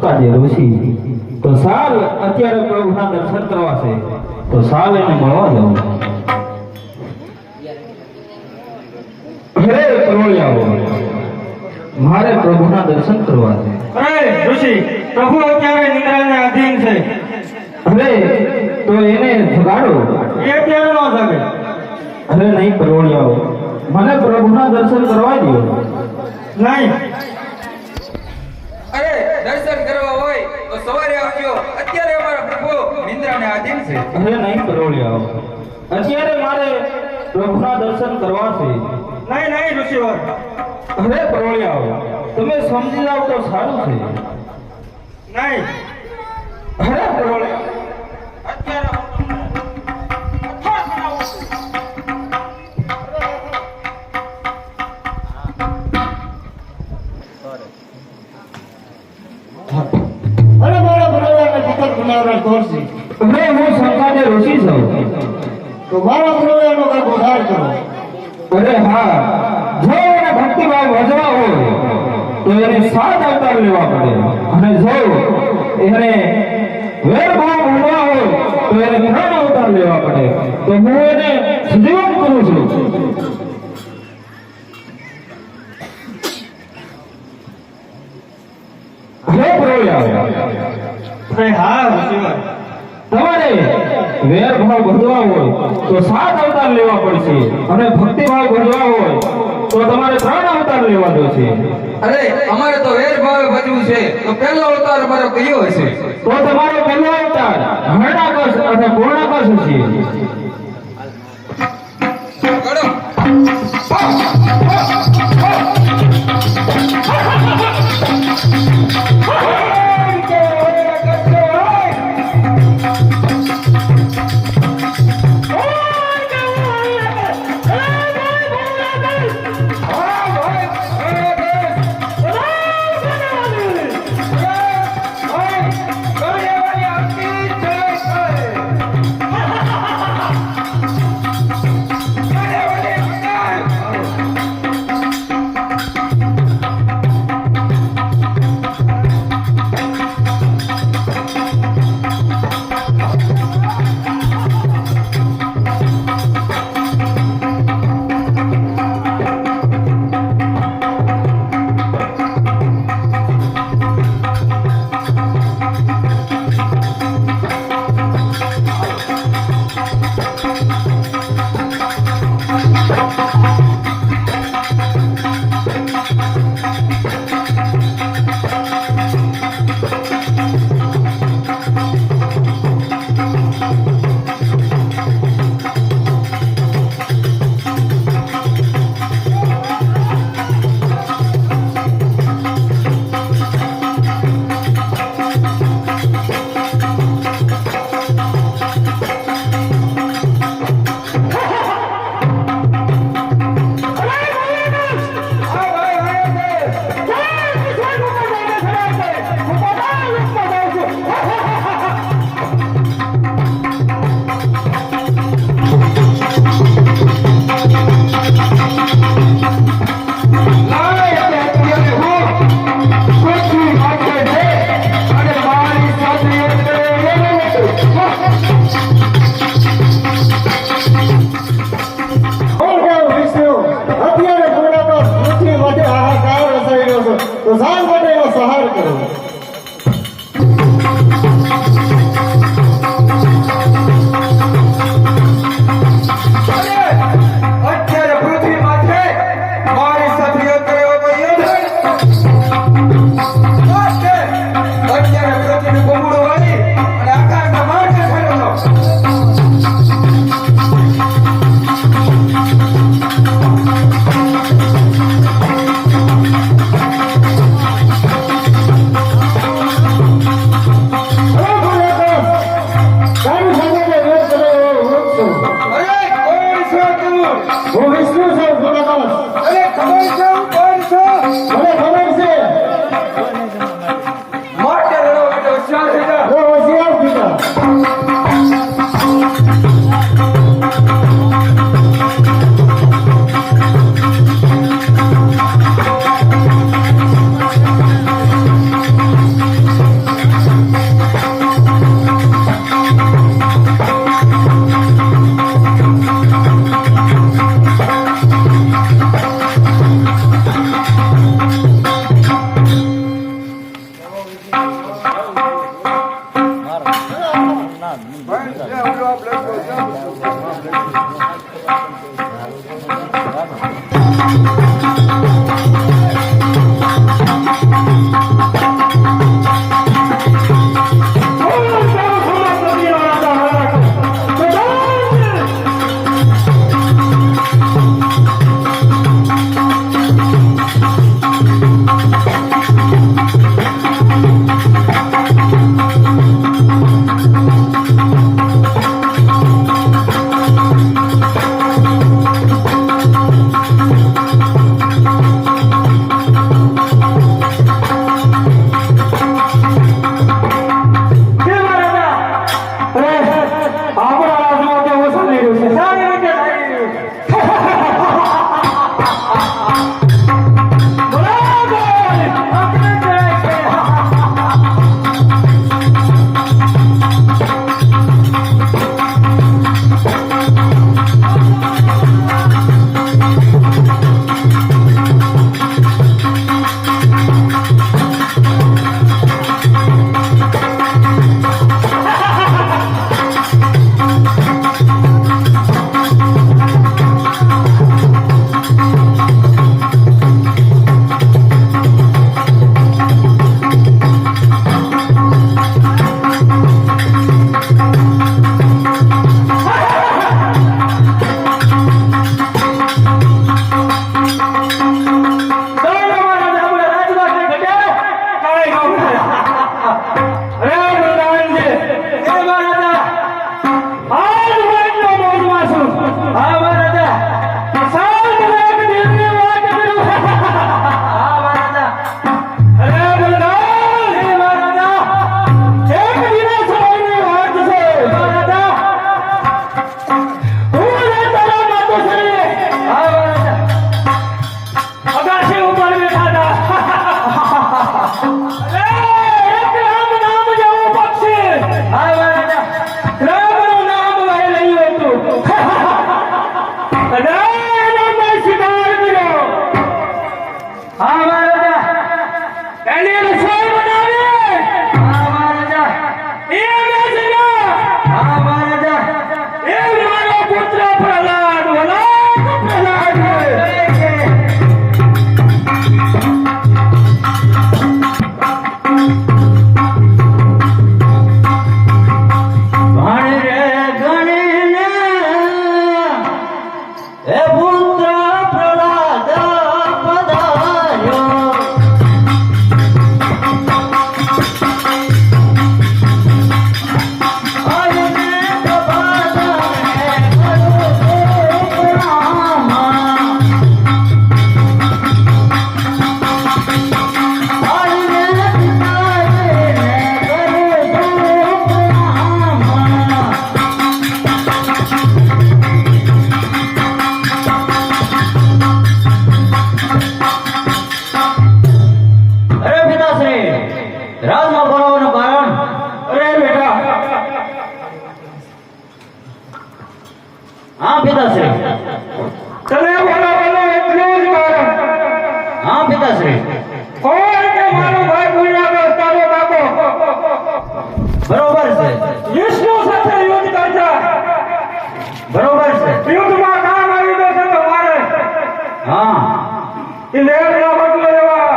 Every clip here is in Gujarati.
કાજે ઋષિ તો સાલ અત્યારે પ્રભુના દર્શન કરવા છે તો સાલ એને મળવા જવું. હે કરોળિયાઓ, મારે પ્રભુના દર્શન કરવા છે. અરે ઋષિ, પ્રભુ અત્યારે નિદ્રાને આધીન છે. અરે તો એને જગાડો. એ અત્યારે ન જાગે. અરે નહીં કરોળિયાઓ, મને પ્રભુના દર્શન કરવા દો. નહીં. અરે દર્શન કરવા હોય તો સવારે આવજો. અત્યારે અમારા પ્રભુ નિંદ્રાને આધીન છે. અરે નહીં કરોળિયાઓ, અત્યારે મારે પ્રભુના દર્શન કરવા છે. નહીં નહીં ઋષિવર. અરે કરોળિયાઓ, તમે સમજી જાવ તો સારું છે. નહીં. અરે કરોળિયાઓ, અત્યારે અરે મારા બરોડાને પકડ બનાવવા કોરસી. અરે હું શંકાને ઋષિ છું. તો મારા બરોડાનો કઈ ઉધાર કરો. અરે હા, જો એને ભક્તિભાવ વધવા હોય તો એને 7 અવતાર લેવા પડે, અને જો એને વેરભાવ વધવા હોય તો એને 3 અવતાર લેવા પડે. તો હું એને સજીવન કરું છું. હે પ્રભુ, અરે હા ઋષિવર. તમારે વેરભાવ વધવા હોય તો 7 અવતાર લેવા પડશે, અને ભક્તિભાવ વધવા હોય તો તમારે 3 અવતાર લેવા જોશે. અરે અમારે તો વેર ભાવે બચવું છે તો પહેલો અવતાર અમારો કયો હશે? તો તમારો પહેલો અવતાર હરણાકશ અથવા પૂર્ણાકશ હશે. ગણો. તો સાંજ માટે એનો સહાર કરો. અરે બલરામજી, જય મહારાજા. આજ વાતનો મોજમાં છું. હા મહારાજા. સાત લાખ દિલની વાત કરું. હા મહારાજા. અરે બલરામ, જય મહારાજા. એક દિવસ સવારની વાત છે મહારાજા. હું ને તારા માતુશ્રી, હા મહારાજા, અગાસી ઉપર બેઠા હતા. અરે એક રામ નામ જેવું પક્ષી, હા મહારાજા, રામનું નામ લઈ રહ્યું હતું. અને એનો મેં શિકાર કર્યો. હા મહારાજા. એની રસોઈ બનાવી. હા મહારાજા. એ મેં જમ્યા. હા મહારાજા. એ મારો પુત્ર પ્રહલાદ, વલાદ પ્રહલાદ છે. ભણ રે ગણીને હે પુત્ર પ્રહલાદ પધાર્યો. આવીને પ્રભાતને કરું પ્રણામ. આવીને પિતાજીને કરું પ્રણામ. અરે પિતાશ્રી, રાજમાં બોલાવવાનું કારણ? અરે બેટા. હા પિતાશ્રી. તને બોલાવવાનું એટલું જ કારણ? હા પિતાશ્રી. કોણ કે મારો ભાઈ ભૂલ્યા તારો બાપો બરોબર છે. વિષ્ણુ સાથે યુદ્ધ કરતા બરોબર છે. યુદ્ધમાં કામ આવી ગયો છે તો મારે હા એ લેવના બદલો લેવા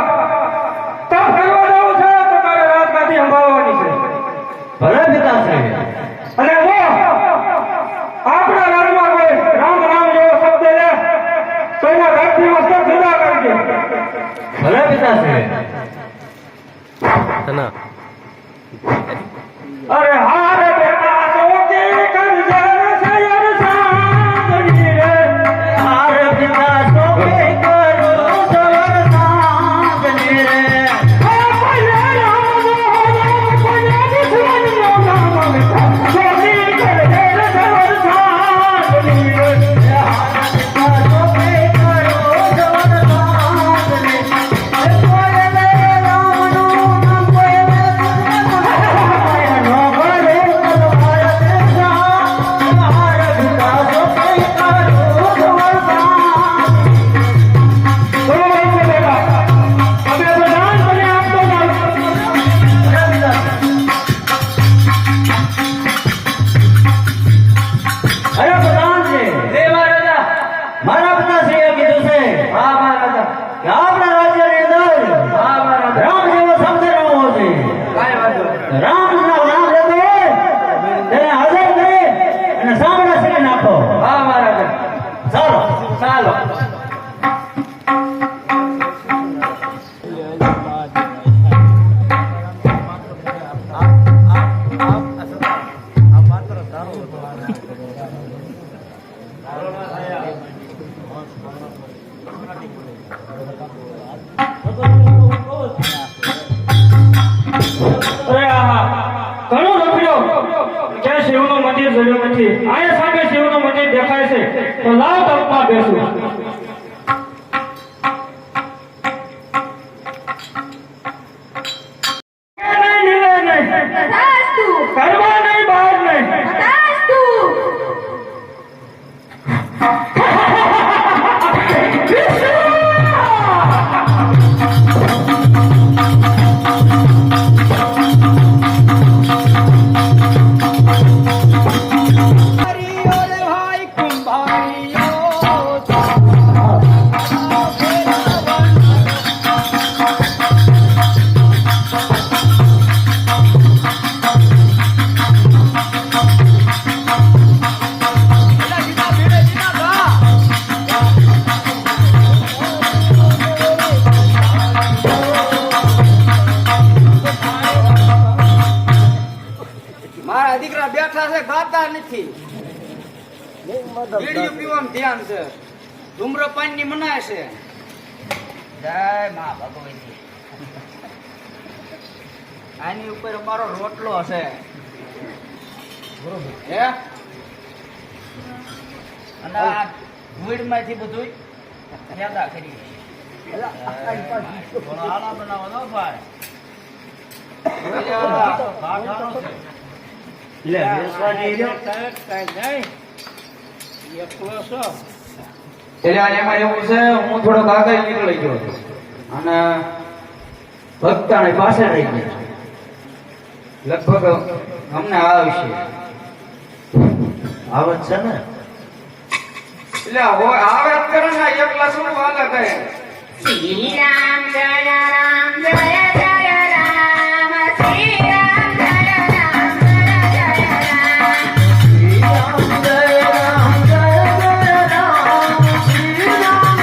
તપ કરવા જવું છે તો તારે રાજગાદી સંભાળવાની છે. ભલે પિતાશ્રી. અને જો આપણા રાજમાં કોઈ રામ રામ જેવો શબ્દ લે તો એના ઘરથી મસ્તક જુદા કરજે. ભલે પિતાશ્રી. અરે હારે બેટા સોચી કરજે સયર સાંગની રે. હારે પિતા સોચી કરો સયર સાંગની રે. કોઈ રામ નો કોઈ દુશ્મનનો નામ લેતા સોચી કરજે સયર સાંગની રે. હારે પિતા સોચી કરો સયર સાંગની રે. કોઈ લે રામનું નામ કોઈ લે મારા પિતાશ્રીએ કીધું છે હા મહારાજા કે આપણા રાજ્યની અંદર હા મહારાજા રામ જેવો શબ્દ ન હોવો જોઈએ. કાંઈ વાંધો નહીં. રામનું નામ લેતો હોય તેને હાજર કરી અને સાંભળા શ્રી નાખો. હા મહારાજા. ચાલો ચાલો. અરે આહા, ઘણું રખડ્યો ક્યાં શિવનું મંદિર જોયું નથી. અહીંયા સામે શિવનું મંદિર દેખાય છે તો લાવ તપમાં બેસું. નહીં, નહીં, નહીં. તથાસ્તુ ઘરમાં નહીં, બહાર નહીં. તથાસ્તુ ભાઈ કુંભારીઓ આ દીકરા બેઠા છે ગાતા નથી બીડીયું પીવાનું ધ્યાન છે ધૂમ્રપાન ની મનાય છે જય માં ભગવતી આની ઉપર અમારો રોટલો છે બરોબર હે અને આ ભૂડ માંથી બધું યાદા કરી હાલા બનાવો નો ભાઈ લે બેસવાની લ્યો. એટલે આ એમાં એવું છે હું થોડોક આગળ નીકળી ગયો અને ભક્તાણી પાસે રહી ગયો લગભગ અમને આવશે આવત છે ને એટલે આવે કરે ને એકલા શું વાલા કહે શ્રી રામ જય રામ જય જય રામ શ્રી રામ જય રામ જય જય રામ શ્રી રામ જય રામ જય જય રામ શ્રી રામ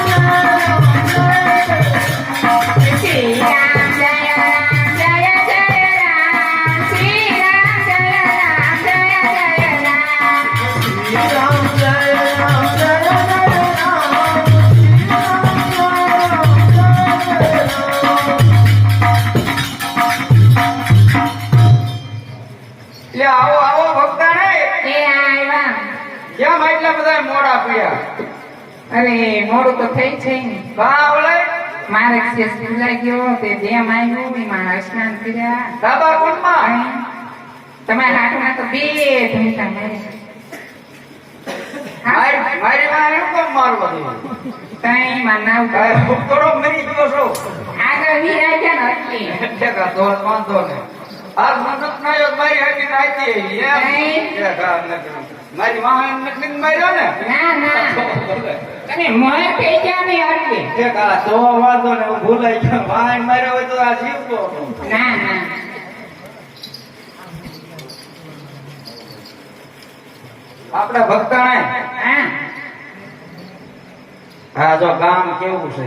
જય રામ જય જય રામ શ્રી રામ જય રામ જય જય રામ શ્રી રામ જય રામ જય જય એટલે આવો આવો ભક્તાણી એ આવ્યા કેમ એટલા બધા મોડા પીયા અરે મોડું તો થઈ છે ને કા આવલે મારે કેસ ભૂલાઈ ગયો તે જેમ આવ્યું એમાં સ્નાન કર્યા દાદા કુંડમાં અને તમારા હાથમાં તો બે ધૂમતા મારે મારી માં એમ કેમ મારવા દે તઈ માં નાવ કાય ખૂબ કરો મરી ગયો છો આગળ વી આવ્યા ને એટલે ઠેકા તો વાંધો ને આજ મનત નાયો મારી હાથી નાઈતી એમ ઠેકા નથી મારી વાહન નથી માર્યો ને ના ના અને મોય થઈ ગયા ને એટલે ઠેકા તો વાંધો ને હું ભૂલાઈ ગયો વાહન માર્યો હોય તો આ જીવતો હતો ના ના આપડા ભક્તાણે હા હા જો ગામ કેવું છે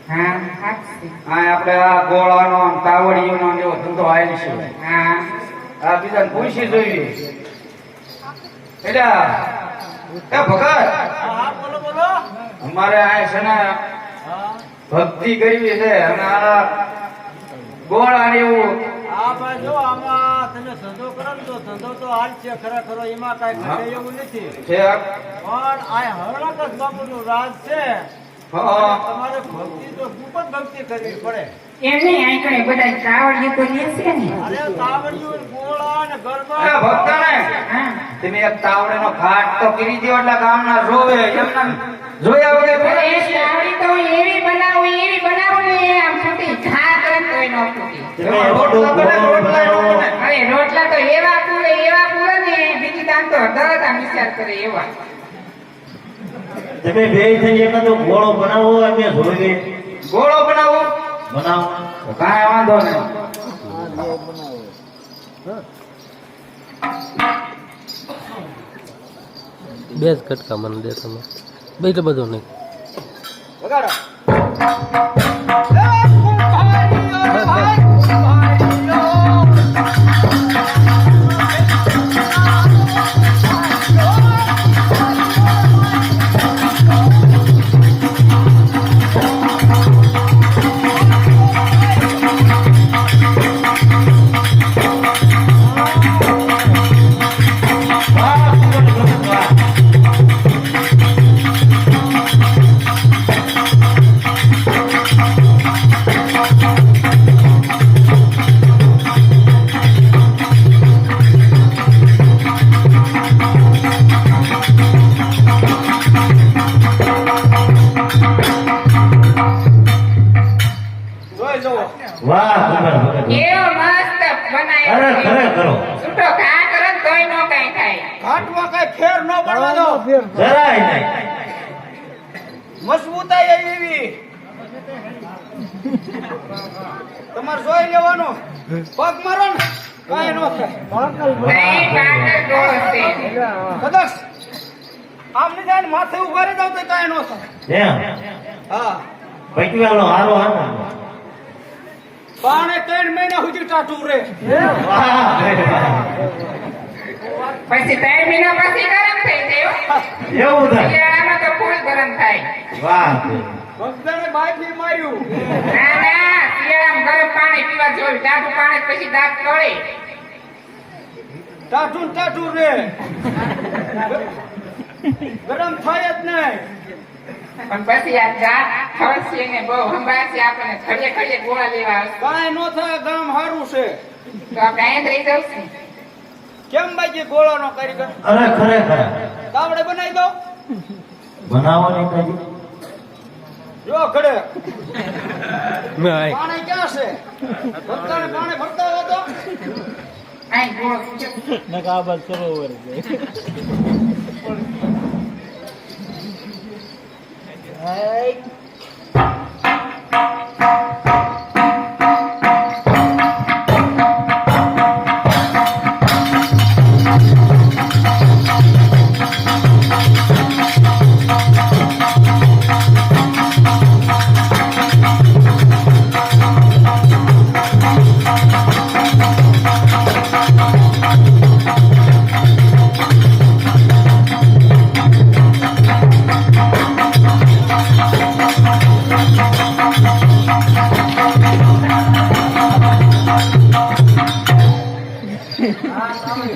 હા સાચી આ આપણે આ ગોળાનો કાવડીઓનો એવો ધંધો આવેલ છે હા આ બીજાને પૂછી જોઈએ એટલે એ ભગત બોલો બોલો અમારે આ છે ને ભક્તિ કરવી છે અને આ ગોળા ને એવું આ ભાઈ જો આમાં તમે ધંધો કરો ને તો ધંધો તો હાલ છે ખરેખર એમાં કઈ ઘટે એવું નથી છે પણ આ હરણક જ બાપુનું રાજ છે હા તમારે ભક્તિ તો ખૂબ જ ભક્તિ કરવી પડે એમ નહીં આંકડે બધા કાવડિયું તો લેશે ને અરે કાવડિયું ગોળા ને એ ગરબા ભક્તાને હા તમે એક તાવડીનો ઘાટ તો કરી દો એટલે ગામના જોવે એમને જોયા વગર અરે એ કાવડી તો એવી બનાવું ને આમ ફૂટી ઘા કરે તોય ન ફૂટી એમાં રોટલા બને, રોટલા ય ન બને. અરે રોટલા તો એવા પૂરે ને બીજી દાન તો અડધા વિચાર કરે એવા તમે બે થઈ એમાં તો ગોળો બનાવો અમે જોઈએ ગોળો બનાવો બનાવો તો કાંઈ વાંધો નહીં બે જ કટકા મને દે તમે બીજું બધું નહીં વગાડો જોઈ જુઓ વાહ સુંદર ભગત એવો મસ્ત બનાવ્યો અરે ખરે કરો છૂટો ઘા કરે ને તોય નો કાંઈ થાય ઘાટમાં કઈ ફેર ન પડવા દો જરાય નહીં મજબૂતાઈ એવી તમારે જોઈ લેવાનું પગ મારો ને કઈ ન થાય નહીં પાટણ દોસ્તે કદાચ આમને જાય ને માથે ઉભા રહી જાવ તો કઈ ન થાય એમ હા પૈકવાલો હારો હારો બાણે 3 મહિના સુધી ટાટું રે. વાહ રે વાહ. પછી 3 મહિના પછી ગરમ થઈ જાય હો. એવું થાય. શિયાળામાં તો ફૂલ ગરમ થાય. વાહ ભક્તને બાઈથી માર્યું. ના ના શિયાળામાં ગરમ પાણી પીવા જોઈએ. ટાઢું પાણી પછી દાંત કળે. ટાટું રે. ગરમ થાય જ નહીં. પણ પછી આ દાંત ખવડશે ને બહુ સંભાળશે આપણને. ઘડીએ ઘડીએ ગોળા લેવા આવશે. કાંઈ નો થાય, ગામ સારું છે. તો આપણે અહીંયા જ રહી જવું છે. કેમ બાકી ગોળાનો કારીગર? અરે ખરેખર તાવડે બનાવી દો. બનાવવાની કઈ જો ઘડે નહીં પાણી ક્યાં છે? ભક્તાને પાણી ભરતા હો તો. અહીં ગોળ નકાબત સરોવર છે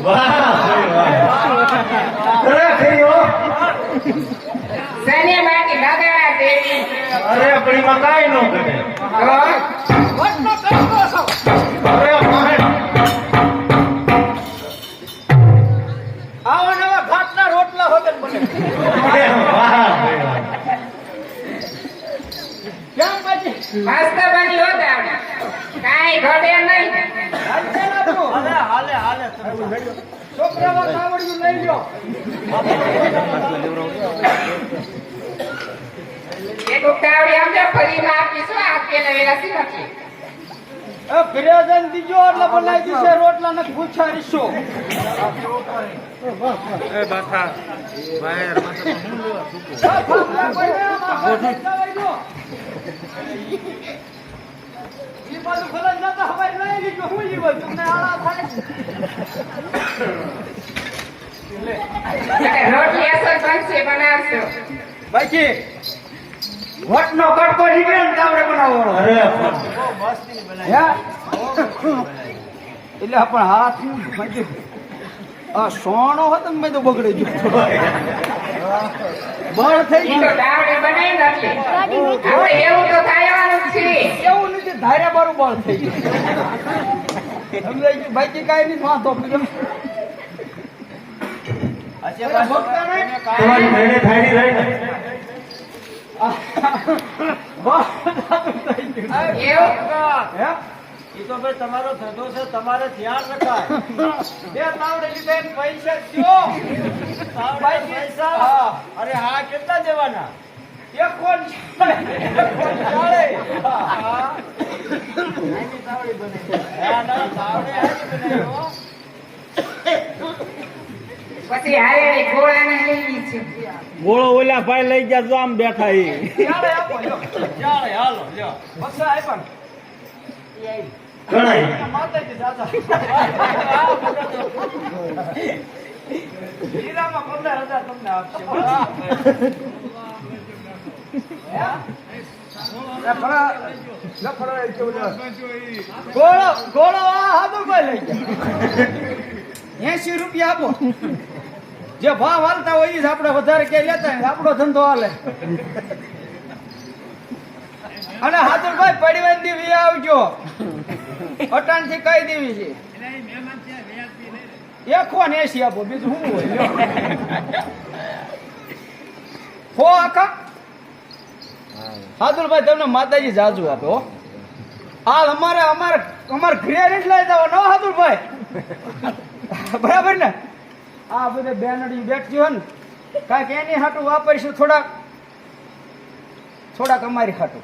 વાહ રે વાહ. અરે ખરી હો. સને બાકી દાદા દેવી અરે આપણી માં કાંઈ નો ઘટે. વટનો કરતો છો. અરે માહે. આવા નવા ઘાટના રોટલા હોતે ને બને. વાહ રે વાહ. કેમ બાકી? મસ્ત બની હોત આપણે. કાંઈ ઘટે નહીં. હાલશે ના તું? છોકરામાં તાવડિયું લઈ લ્યો. એક ઉતાવળી આવજો ફરીમાં આપીશું. આ પેલા વેલાસી નથી. ફિર્યાદન દીજો એટલે બનાવી દીશે રોટલા ને પૂછા રીશો. ઈ બાજુ ફરજ નતા હવાઈ લઈ લીધો. હું ઈ બાજુ તમને આળા થાય. રોટલી અસર બનશે બનાવશો. બાકી વટનો કટકો નીકળે ને તાવડે બનાવવાનો. અરે હે? એટલે પણ હાથ બાકી આ સોનો હતો ને બધું બગડી ગયું. બળ થઈ ઈ તો ગયું. દાવડે બનાવી નથી. હવે એવું તો થાયવાનું જ છે. એવું નથી, ધાર્યા બારું બળ થઈ ગયું. સમજાય ગયું? બાકી કાંઈ નહીં, વાંધો પીધો. તમારી મેળે થાળી રહી ને. બળ થઈ ગયું. એવું હે? ઈ તો ભાઈ તમારો ધંધો છે, તમારે ધ્યાન રખાય. બે તાવડે લીધા એને પૈસા દ્યો. પૈસા? હા. અરે હા, કેટલા દેવાના? એક કોણ ચાલે. હા. નાની તાવડી બને. હા, ના, તાવડે હાજી બનાવી હો. પછી હારે ગોળાને લઈ છે. ગોળો ઓલા ભાઈ લઈ ગયા જો આમ બેઠા એ ચાલે આપો, લ્યો. ચાલે, હાલો, લ્યો. પૈસા આપ્યા ને? એ આવી. ઘણાય. માતાજી દાદા. હીરામાં 15,000 તમને આપશે. ગોળો આ હાથો કોઈ લઈ ગયા. 80 રૂપિયા આપો. જે ભાવ હાલતા હોય એ જ આપણે વધારે ક્યાંય લેતા હોય. આપણો ધંધો હાલે. અને હાથુરભાઈ પડીવાન દેવી આવજો. અટાણ થી કઈ દેવી છે? એકસો ને 80 આપો, બીજું શું હોય? હો આખા હાથુરભાઈ તમને માતાજી જાજુ આપે હો. હાલ અમારે ઘરે નથી લઈ જાવ ન હાથુરભાઈ? બરાબર ને? આ બધે બેનડી બેઠી હોય ને કાંઈક એની હાટું વાપરીશું, થોડાક અમારી ખાટું.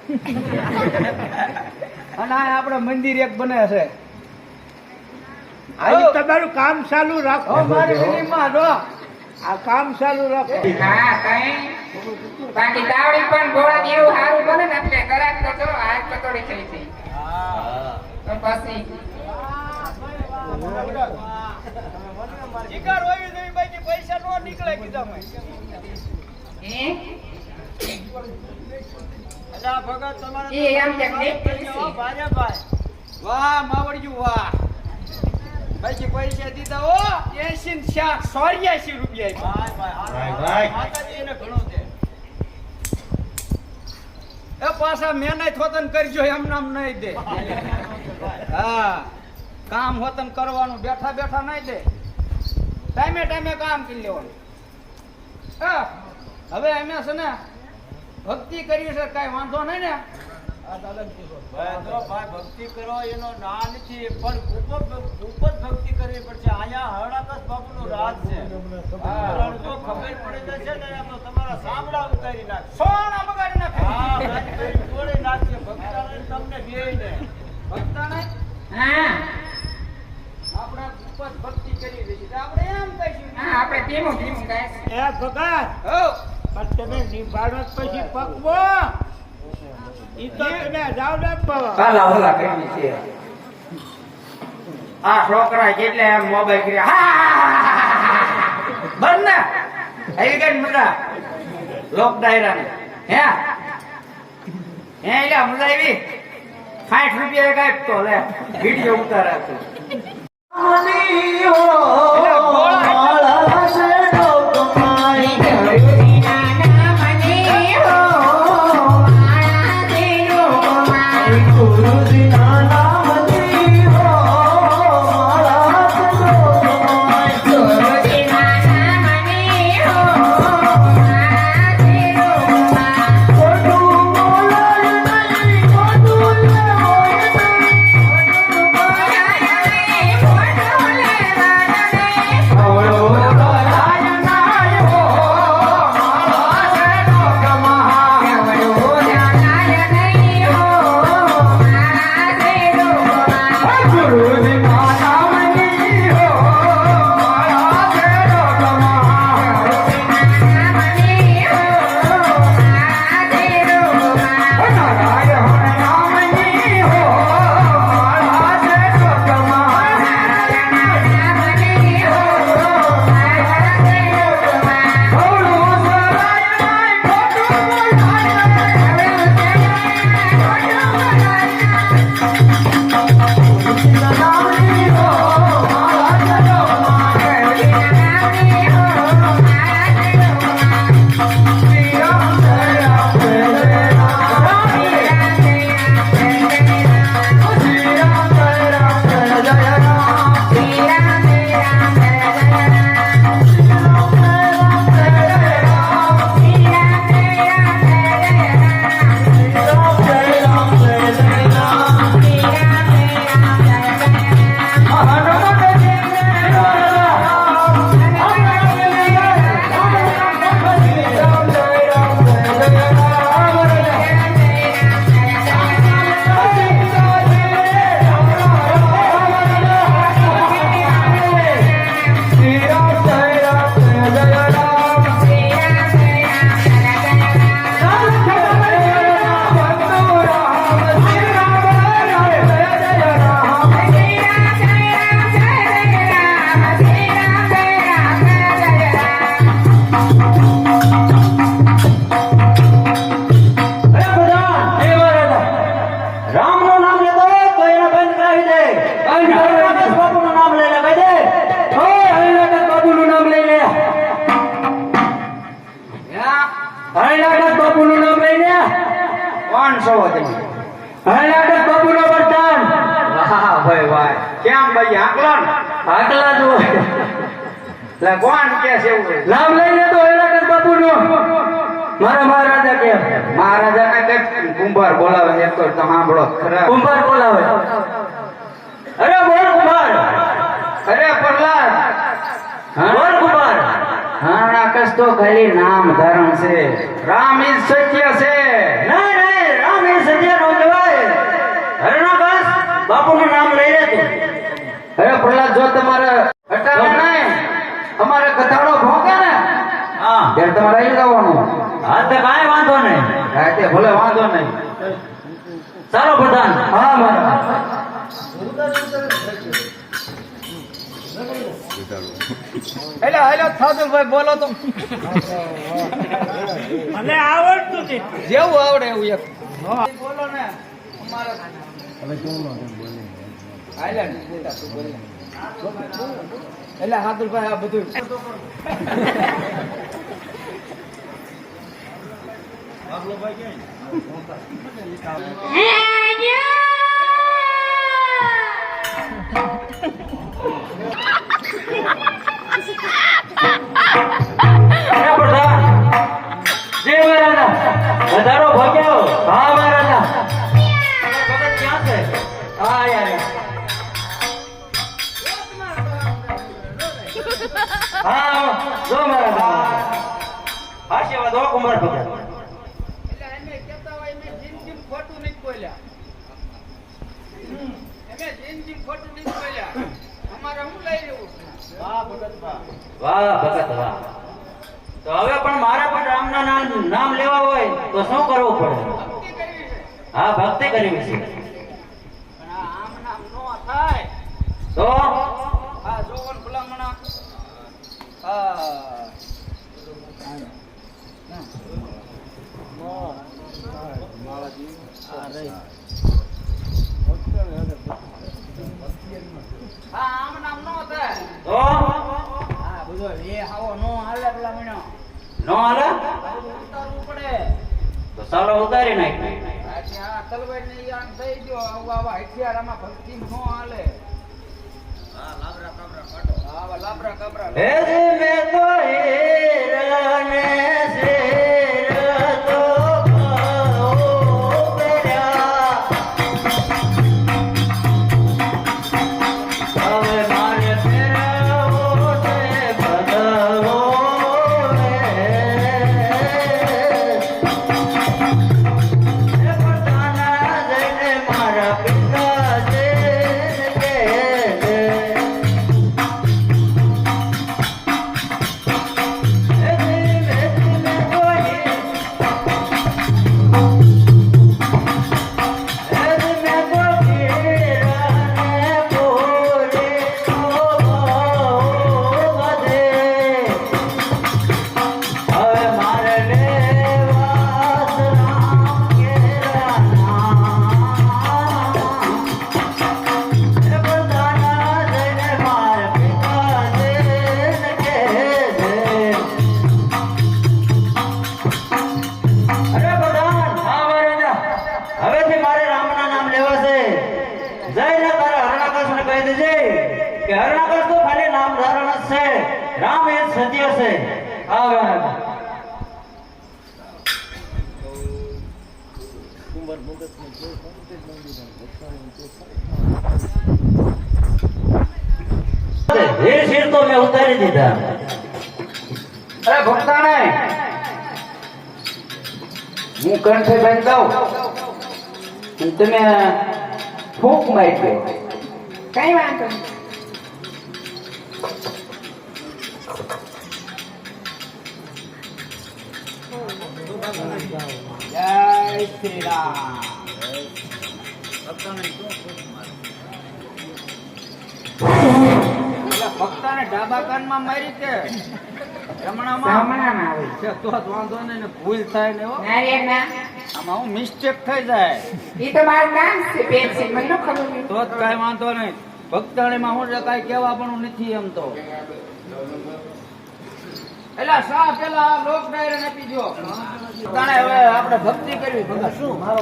અને આ આપણે મંદિર એક બને છે. તમારું કામ ચાલુ રાખો. મારી વિનીમાં જો આ કામ ચાલુ રાખો. હા કઈ બાકી દાવડી પણ ગોળા એવું સારું બને ને એટલે કરાક તો જો હાથ પતોડી થઈ જાય. તો પછી શિકાર હોવી જોઈએ બાકી પૈસા નો નીકળે કીધા હે અલા ભગત તમારે એ એમ કે નહીં ભાઈ વાહ માવડિયું વાહ બાકી પૈસા દીધા હો 80 રૂપિયા ભાઈ માતાજીને ઘણો દે એ પાછા મહેનત હોતન કરજો એમ નામ નહીં દે હા કામ હોતન કરવાનું બેઠા બેઠા નહીં દે ટાઈમે ટાઈમે કામ કરી લેવાનું હા હવે અમે છે ને ભક્તિ કરી છે કઈ વાંધો નહીં ને ભાઈ ભક્તિ કરો એનો ના નથી પણ ઉપર ભક્તિ કરવી પડશે અહીંયા હરણાકસ બાપુનું રાજ છે જો ખબર પડી જશે ને તો તમારા સાંભળા ઉતારી નાખે સોના બગાડી નાખે હા તોડી નાખશે ભક્તાને તમને બેયને ભક્તાને હા આપણે ઉપર ભક્તિ કરી દઈએ આપણે એમ કહીશું હા આપણે ધીમું ધીમું ગાય એ ભગત હો પણ તમે નિભાડો પછી પકવો ઈ તો તમે જાવ ને બાવા કાલા ઓલા કરી છે આ છોકરા જેટલે એમ મોબાઈલ કરી બંધ ને આવી ગઈ મજા લોક ડાયરા ને હે એટલે મજા આવી 60 રૂપિયા કાંઈ તો લે વિડીયો ઉતારા તું બાપુનું નામ લઈને કોણ છો તમે? હરણાકસ બાપુનો વરદાન. વાહ ભાઈ વાહ, કેમ ભાઈ આકલન આકલા જો લે કોણ કે છે એવું નામ લઈને તો હરણાકસ બાપુનું મારા મહારાજા કે મહારાજાને કે કુંભાર બોલાવે એક તો સાંભળો ખરા કુંભાર બોલાવે. અરે બોલ કુંભાર, અરે પ્રહલાદ બોલ કુંભાર. હરણાકસ તો ખાલી નામ ધારણ છે, રામ ઈ સત્ય છે. નહીં નહીં, રામ ઈ સત્ય નો કહેવાય. હરણાકસ બાપુનું નામ લઈ લે તું. અરે પ્રહલાદ જો તમારે હટાવે નહીં, અમારે કથાળો ભોંકે ને હા ત્યારે તમારે આવી જવાનું. હા તો કાંઈ વાંધો નહીં, રાતે ભલે વાંધો નહીં. ચાલો પ્રધાન. હા મારા એટલે હાલો થાદુભાઈ બોલો તો મને આવડતું નથી. જેવું આવડે એવું એક બોલો ને અમારે હાલે ને બોલા તું બોલ ને. એટલે હાદુભાઈ આ બધું અરે પ્રધાન જય મહારાજા વધારો ભોગ્યો હા મહારાજા ભગત ક્યાં છે હા યાર હા જો મહારાજા આશીર્વાદ હો કુમાર ભગત એટલે એને કહેતા હોય મેં જિંદગી ખોટું નહીં બોલ્યા એમે જિંદગી ખોટું નહીં બોલ્યા અમારે હું લઈ લેવું વાહ ભગત વાહ વાહ ભગત વાહ તો હવે પણ મારે પણ રામના નામ લેવા હોય તો શું કરવું પડે ભક્તિ કરવી છે હા ભક્તિ કરવી છે પણ આ આમ નામ નો થાય તો આ જોવન ભલામણા હા આમ નામ નો થાય તો હા બધો એ હાવો નો હાલે ભલામણો નો હાલે ઉતારવું પડે તો ચાલો ઉતારી નાખ બાકી આ તલવાર ને ઈ આમ થઈ ગયો આવા હથિયારમાં ભક્તિ નો હાલે હા લાબરા કાબરા કાઢો હા લાબરા કાબરા હે મેં તો હેરાન શેર તો પેરા હવે મારે ફેરવો છે ભગવો હે પ્રધાના જઈને મારા પિતા છે કે હવેથી મારે રામના નામ લેવા છે જઈને તારા હરણાકશને કહી દેજે કે હરણાકશ તો ખાલી નામ ધારણ જ છે રામ એ જ સત્ય છે આવે ધીર શીર તો મેં ઉતારી દીધા અરે ભક્તાને હું કંઠે બાંધી દઉં અને તમે ફૂંક મારી દો કઈ વાંધો નહીં. જય શ્રી રામ ભક્તાને ડાબા કાનમાં મારી કે જમણામાં જમણામાં આવે. છે તો જ વાંધો નહીં ને ભૂલ થાય ને હો ના રે ના. આમાં હું મિસ્ટેક થઈ જાય ઈ તો મારું નામ છે પેન્સિલ મને ન ખબર નહીં. તો જ કાંઈ વાંધો નહીં ભક્તાણીમાં હું કાંઈ કહેવા પણ નથી એમ તો એલા શા પેલા લોક ડાયરે આપી દો તાણે હવે આપણે ભક્તિ કરવી ભગત શું મારો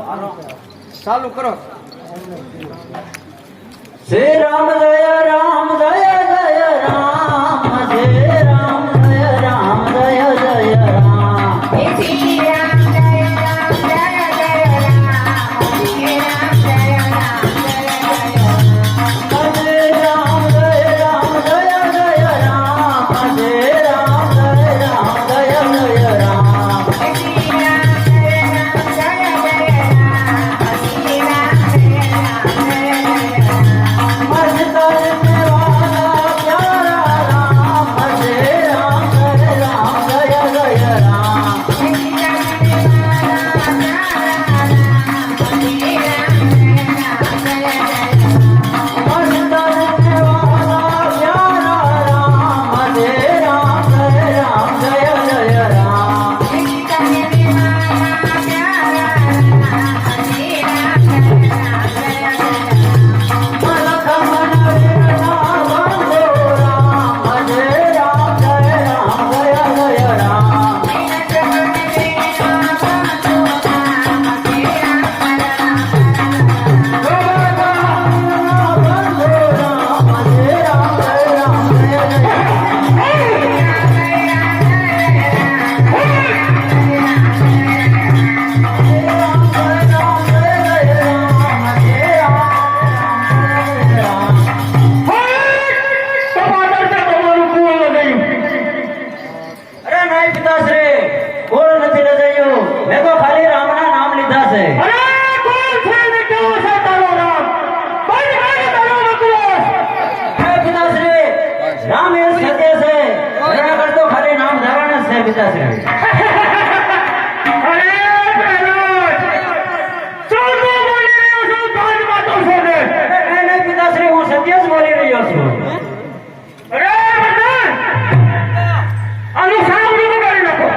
ચાલુ કરો શ્રી રામ જય રામ જય જય રામ જય રામ જય રામ જય જય રામ હે શ્રી રામ જય રામ જય જય રામ. શ્રી રામ જય રામ જય જય રામ. જય રામ જય રામ જય જય રામ જય રામ જય રામ જય જય રામ હે શ્રી રામ જય રામ જય જય રામ. શ્રી રામ જય રામ જય જય રામ. મસ્ત રામ એ સત્ય છે હરણ કરતો ખાલી નામ ધારણ જ છે પિતાશ્રી અરે પ્રહલાદ, શું તું બોલી રહ્યો છો? ધન વાતો છે ને? નહીં પિતાશ્રી હું સત્ય જ બોલી રહ્યો છું અરે વરદાન, આનું સાંભળીને કરી નાખો.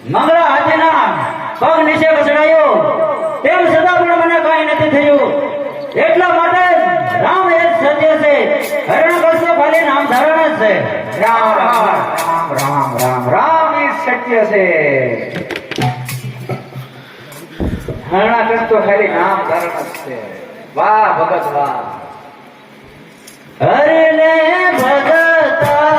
મંગળા હાથીના પગ નીચે વસડાયો તેમ છતાં પણ મને કાંઈ નથી થયું એટલા માટે રામ એ જ સત્ય છે હરણ કરશો ખાલી નામ ધારણ જ છે રામ રામ રામ રામ રામ રામ એ સત્ય છે હરણા કરતો ખાલી નામ ધારણ જ છે વાહ ભગત વાહ હરિને ભગતા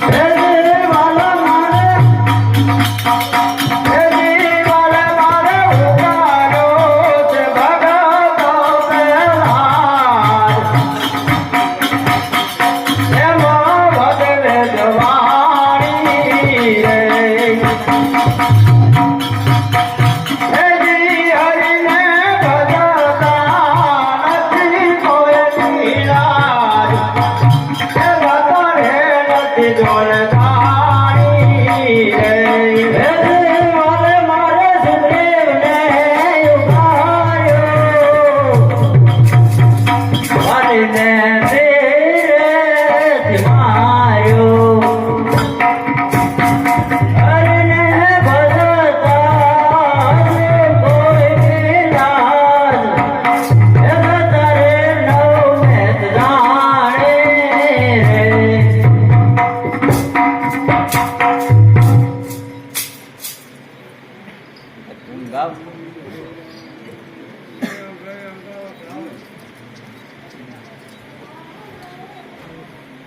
Hey!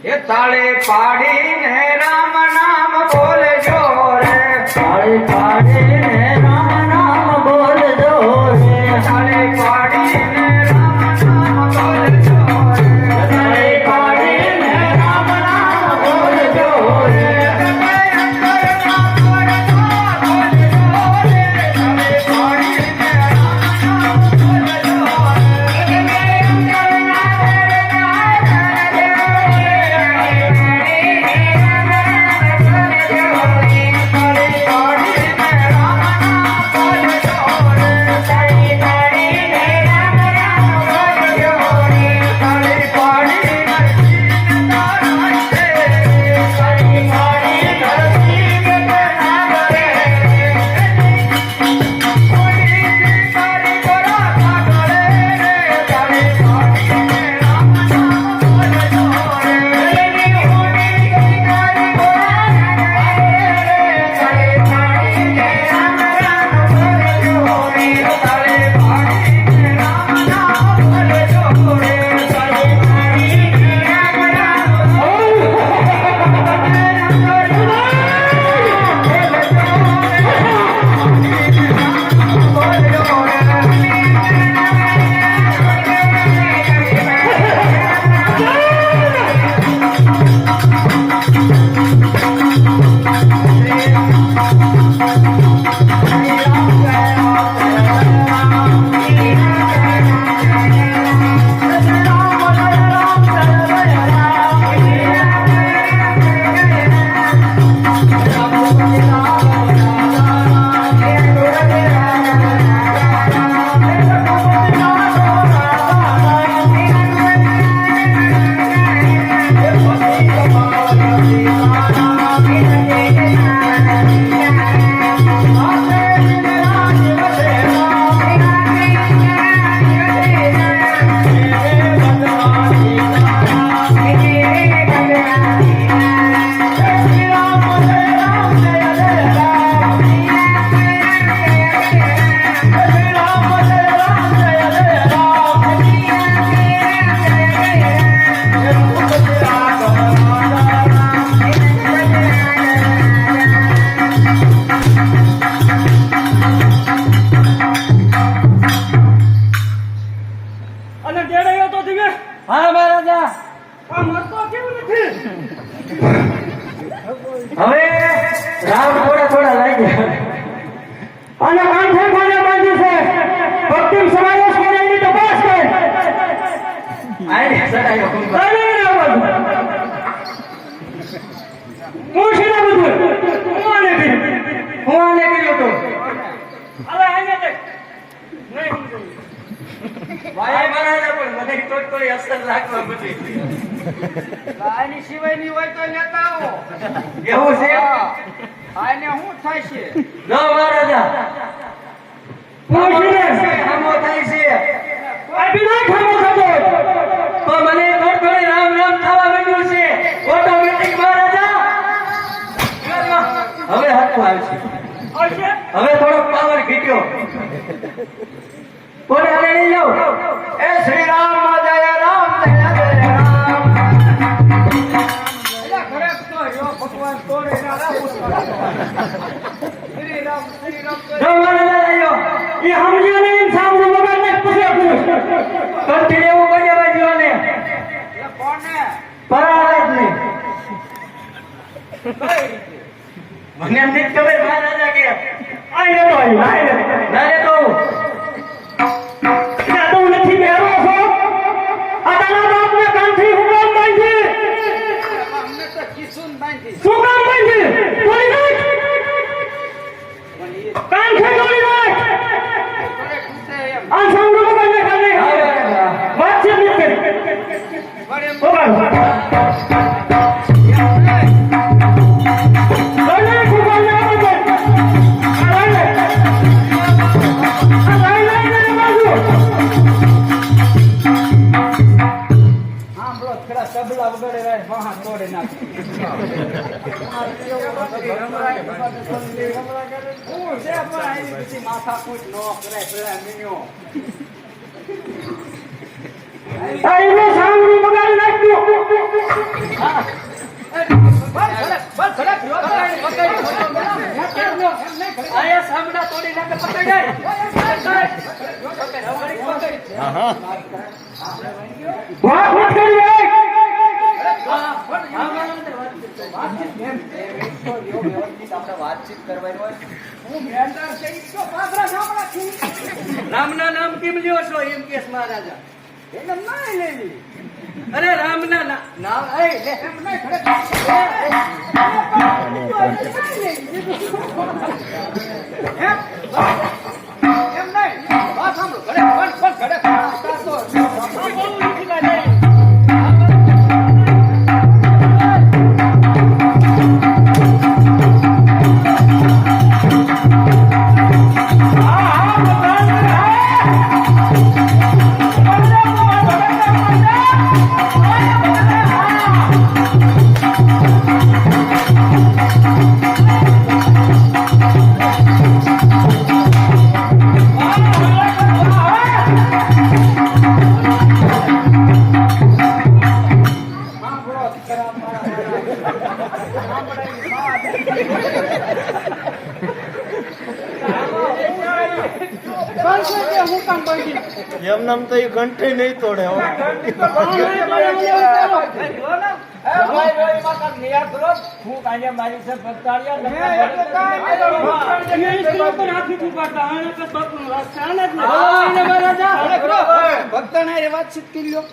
એ તાળી પાડીને રામ નામ બોલજો રે, તાળી પાડીને રામ નામ બોલજો રે, તાળી પાડીને રામ નામ બોલજો રે, તાળી પાડીને રામ નામ બોલજો રે, અને તેડાયો તો દિવે હા મહારાજા. આ મરતો કેમ નથી? હવે રામ થોડા લાગ્યા અને કાંઠે કોને બાંધ્યું છે? ભક્તિ સમાવેશ કરે એની તપાસ કર. આને સડાયો કુંભા. અરે રાવણ હું છે ને બધું હું આને કર્યું. હું આને કર્યો તો હવે આને દેખ નહીં સમજાયું. ભાઈ મહારાજા પણ મને તો કોઈ અસર લાગવા બધી આની સિવાયની હોય તો લેતા આવો. એવું છે આને શું થાય છે? ન મહારાજા હું છે ને આમો થાય છે આ બિના ખામો ખાતો પણ મને થોડી રામ રામ થવા માંડ્યું છે ઓટોમેટિક મહારાજા. હવે હરખું આવશે. આવશે. હવે થોડો પાવર ઘટ્યો. કોને આને લઈ જાઓ? એ શ્રી રામ જય રામ જય જય રામ. એલા ખરેખર તો યો ભગવાન તોડે ના રામ. શ્રી રામ જો મહારાજા લઈ જાઓ. એ સમજ્યો નહીં સાંભળો વગર ને પૂછ્યા પૂછ. કંઠી લેવું પડે બાજુઓને. એ કોને? પરાળે જ નહીં. મને નથી ખબર મહારાજા કે આઈ રે તો આઈ રે. ના રે તો જાતો નથી મેરો છો. આ તારા બાપને કાંઠી હું કામ બાંધી? અમને તો કિસુન બાંધી. શું કામ બાંધી? તોડી નાખ. કાંઠે તોડી નાખ. કરે કૂદે એમ. આ સાંભળો વગર ને ખાલી વાત છે મિત્ર. વળે એમ. ઓગાળ. સાંભળો ખરા તબલા વગાડે રહે વાહ તોડે નાખે. હું છે પણ આની બધી માથાકૂટ ન કરે પેલા મિન્યો. આ એનો સાંભળો બગાડી નાખ્યો. હા આયા સામડા તોડી નાખે પકડાય વાત મત કરી રામના નામ કેમ લ્યો છો એમ કેસ મહારાજા એને ના લેવી અરે રામના નામ એમ નહીં વાત સાંભળો ઘરે એમ નામ તો એ ઘંટી નહીં તોડે હો. વાતચીત કરી લો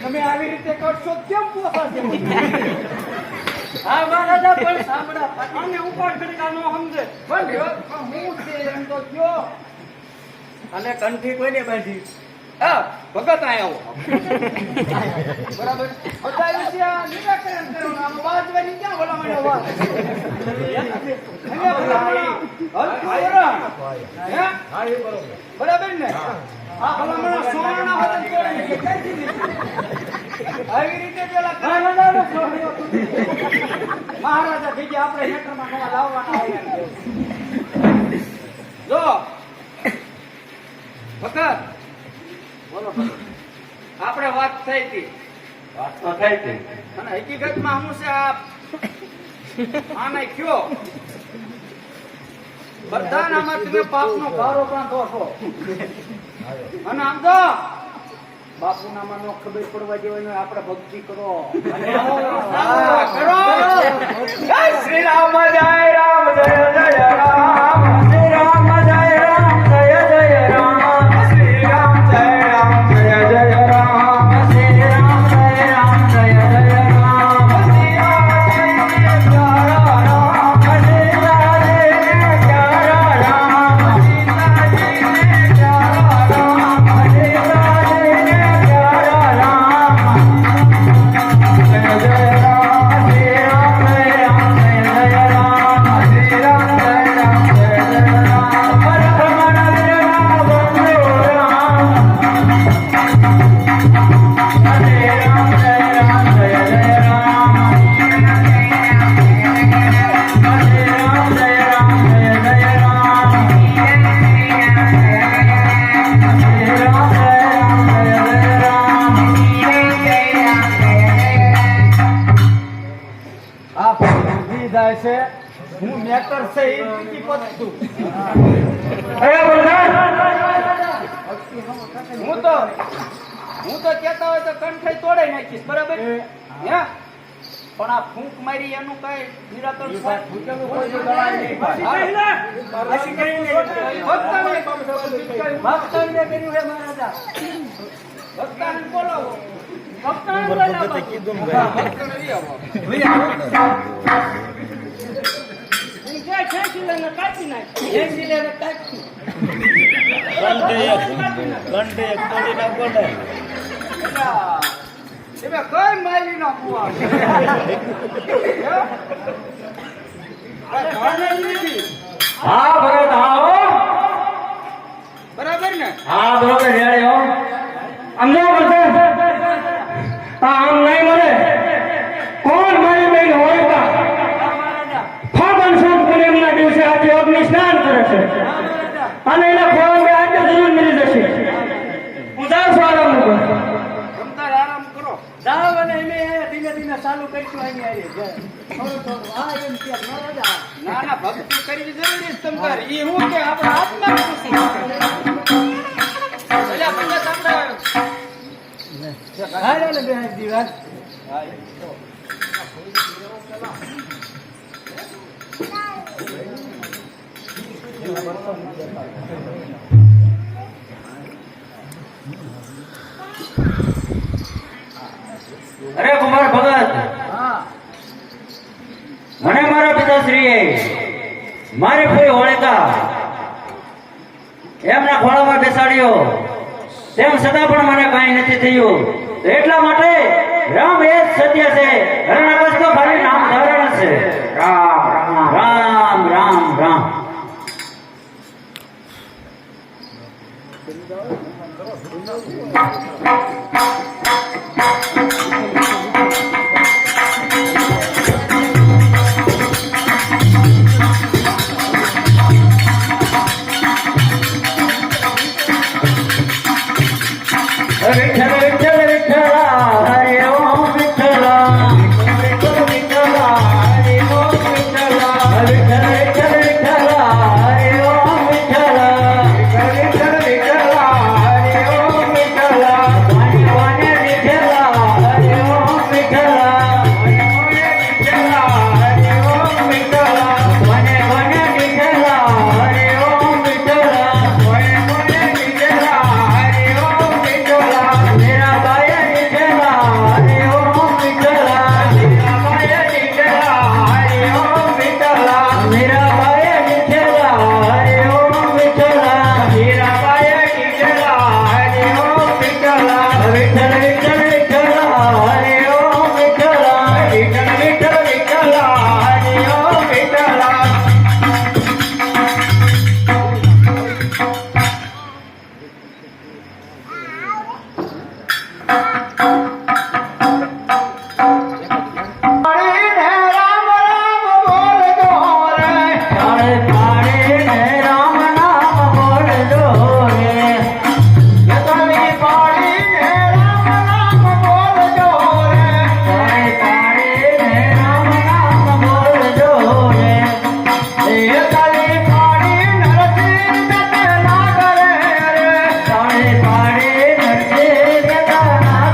તમે આવી રીતે કરશો કેમ પોસાશે હા મહારાજા પણ સાંભળા અને ઉપાડ કરી નો સમજે પણ હું છે એમ તો કયો અને કંઠી કોઈને બાંધી હા ભગત આવો બરાબર બતાવ્યું છે આ નિરાકરણ કરવાનું આમ વાજવાની ક્યાં ભલામણ વાત બરાબર ને આ ભલામણ સોના વદન કરી છે આવી રીતે પેલા મહારાજાનો સોહળ્યો મહારાજા થઈ ગયા આપણે હેઠળમાં ઘણા લાવવાના આવ્યા જો ભગત બોલો આપણે વાત થઈ હતી અને હકીકતમાં હું છે આને કયો બધાનામાં તમે પાપનો ભારો પણ છો અને આમ તો બાપુનામાં નો ખબર પડવા દેવાની આપણે ભક્તિ કરો કરો જય શ્રી રામ જય રામ જય જય રામ શ્રી રામ જય રામ જય જય રામ શ્રી રામ જય રામ જય જય રામ શ્રી રામ જય રામ જય જય રામ શ્રી રામ જય પ્યારા રામ શ્રી રામ પ્યારા રામ શ્રી હું મેટર છે એ નથી પતતું હું તો કહેતા હોય તો કંઠાઈ તોડાઈ નાખીશ બરાબર પણ આ ફૂંક મારી એનું કઈ નિરાકરણ ભક્તાને કર્યું હે મહારાજા ભક્તાને બોલાવો ભક્તાને બોલાવો એમાં કઈ માલી નો કુવા હા ભરત હા હો. બરાબર ને હા બરોબર રેડી હો. આમ જો બધા આમ નહીં મળે કોણ મારી બેન હોય કા ફાગણ સુદ પૂનમના દિવસે આજે અગ્નિ સ્નાન કરે છે અને એના ખોળંગે આજે જરૂર મળી જશે હું જાઉં છું આરામ ઉપર રમતા આરામ કરો જાવ અને એને ધીમે ધીમે ચાલુ કરીશું અહીં આવી થોડું થોડું હા એમ કે ના ના ભક્તિ કરવી જરૂરી છે તમ તાર ઈ હું કે આપણા આત્મા ખુશી ભલે પંડિત આપણે હાલો ને બે દિવસ અરે કુમાર ભગત મને મારા પિતાશ્રીએ મારી કોઈ હોળિકા એમના ખોળામાં બેસાડ્યો તેમ છતાં પણ મને કાંઈ નથી થયું એટલા માટે રામ એ જ સત્ય છે હરણાકશ તો ખાલી નામ ધારણ છે રામ રામ રામ રામ વિઠ્ઠલ વિઠ્ઠલ વિઠ્ઠલા હરે ઓમ વિઠ્ઠલા વિઠ્ઠલ વિઠ્ઠલા હરે ઓમ વિઠ્ઠલા વિઠ્ઠલ વિઠ્ઠલ વિઠ્ઠલા હરે ઓમ વિઠ્ઠલા વિઠ્ઠલ વિઠ્ઠલા હરે ઓમ વિઠ્ઠલા વાને વાને વિઠ્ઠલા હરે ઓમ વિઠ્ઠલા વાને વિઠ્ઠલા હરે ઓમ વિઠ્ઠલા વાને વાને વિઠ્ઠલા હરે ઓમ વિઠ્ઠલા વાને વાને વિઠ્ઠલા હરે ઓમ વિઠ્ઠલા મેરા by Vitthala Hare Om Vitthala Mera by Vitthala Hare Om Vitthala Mera by Vitthala Hare Om Vitthala Mera by Vitthala હરે ઓમ વિઠ્ઠલા વિઠ્ઠલ વિઠ્ઠલ વિઠ્ઠલા હરે ઓમ વિઠ્ઠલા વિઠ્ઠલ વિઠ્ઠલ વિઠ્ઠલા હરે ઓમ વિઠ્ઠલા પાડે પાડે રામ નામ બોલજો રે પાડે પાડે રામ નામ બોલજો રે એ કાલી પાડી નરસિંહ દત્ત ના કરે રે પાડે પાડે નરસિંહ દત્ત ના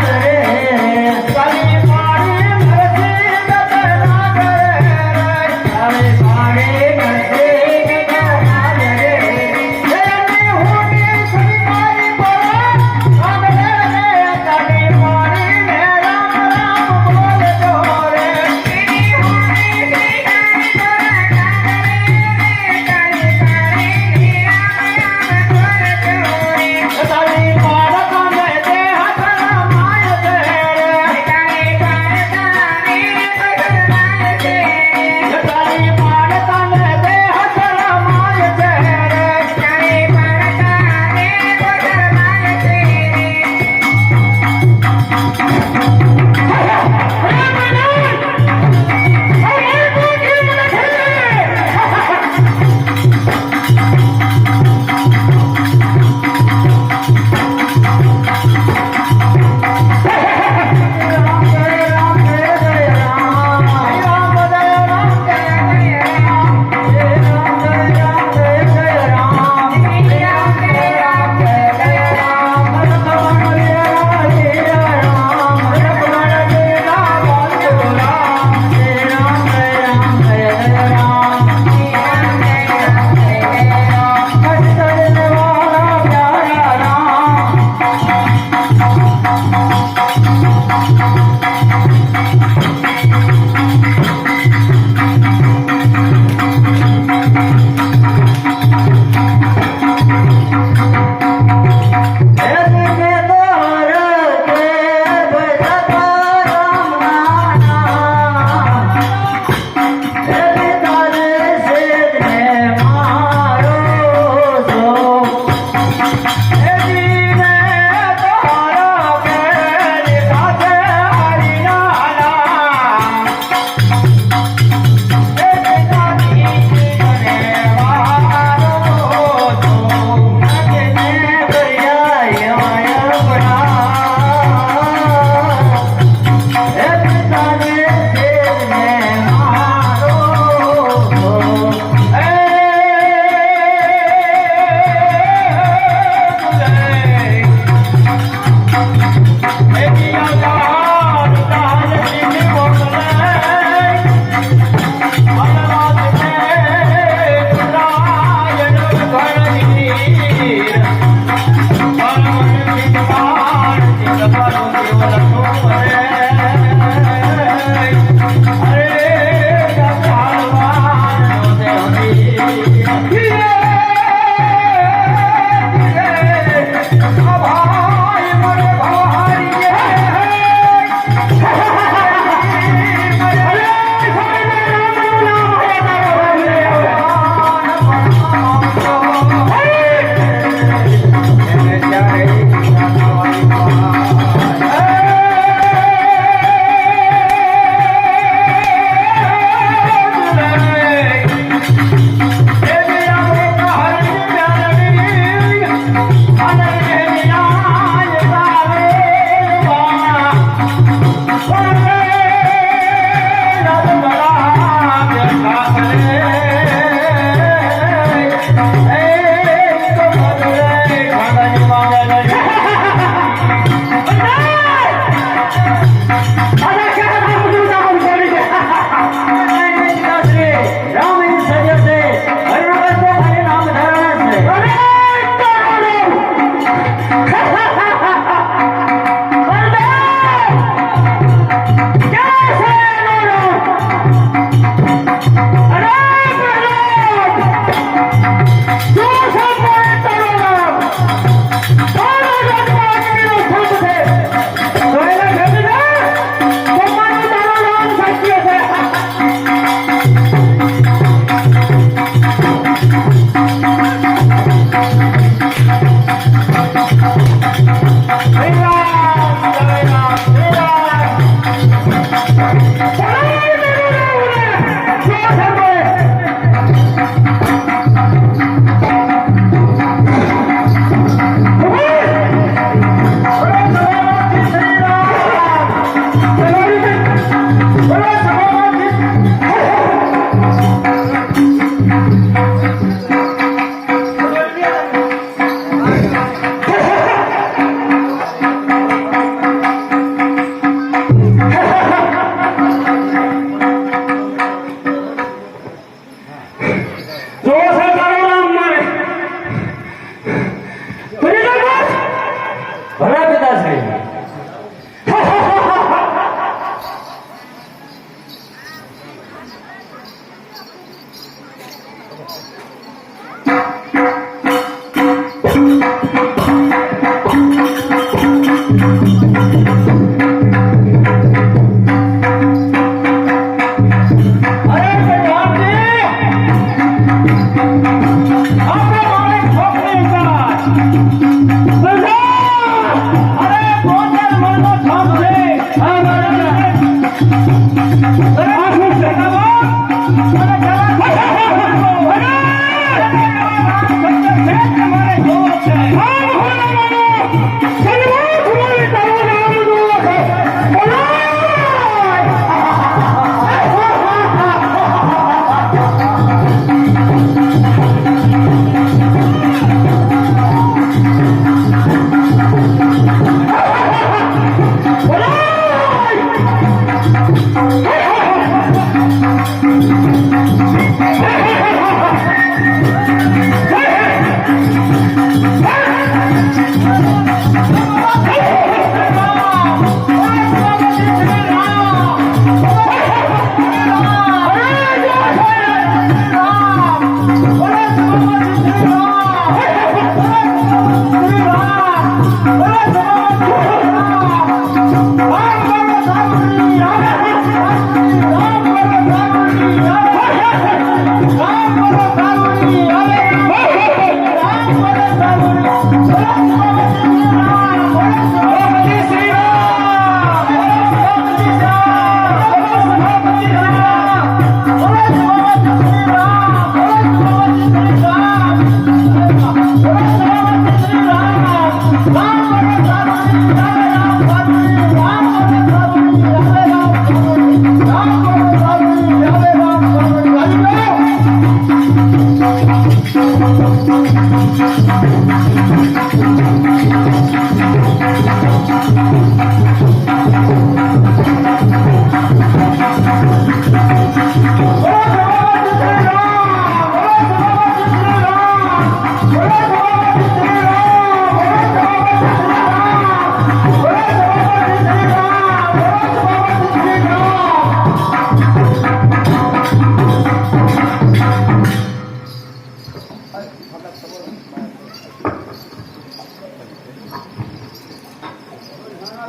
અરે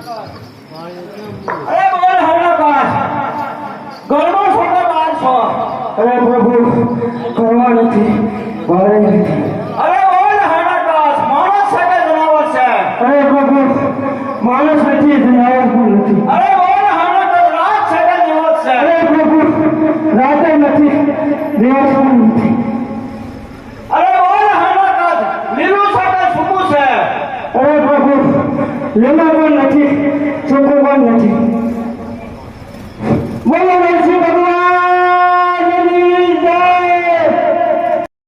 અરે બોલ હરણા પાસ ઘરમાં છો કે બહાર છો? અરે પ્રભુ કરવા નથી બહાર નથી. અરે બોલ હરણા પાસ માણસ છે કે જનાવર છે? અરે પ્રભુ માણસ નથી જનાવર પણ નથી. અરે બોલ હરણા પાસ રાત છે કે દિવસ છે? અરે પ્રભુ રાતે નથી દિવસ પણ નથી. અરે બોલ હરણા પાસ લીલું છે કે સૂકું છે? અરે પ્રભુ લીલા પણ નથી ચોખ્ખું પણ નથી.